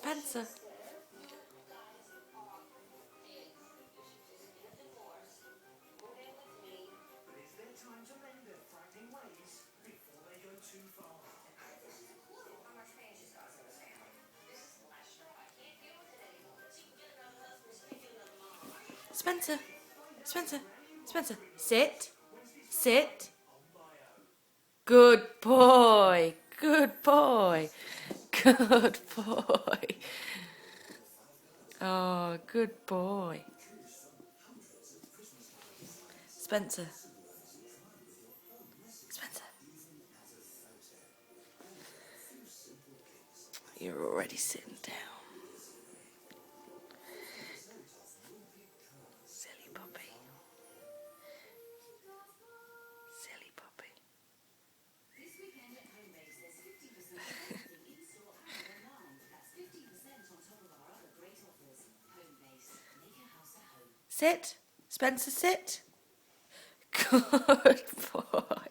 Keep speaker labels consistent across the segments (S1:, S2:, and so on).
S1: Spencer. Spencer. Spencer. Spencer. Sit. Sit. Good boy. Good boy. Good boy. Oh, good boy. Spencer. Spencer. You're already sitting down. Silly puppy. Silly puppy. Sit. Spencer, sit. Good boy.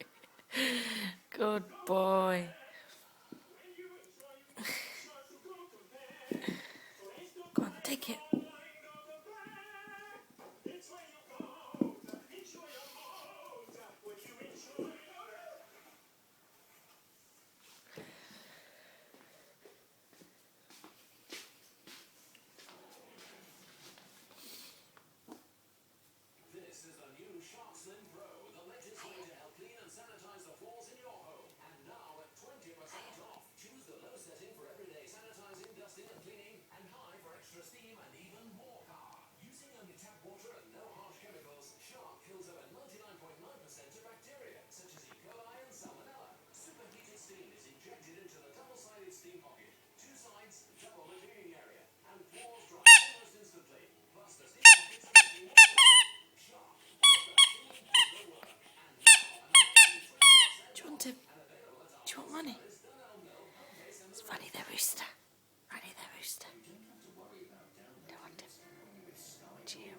S1: Good boy. Go on, take it. Do you want him? Do you want money? It's funny the rooster. Funny the rooster. Don't want him. Do you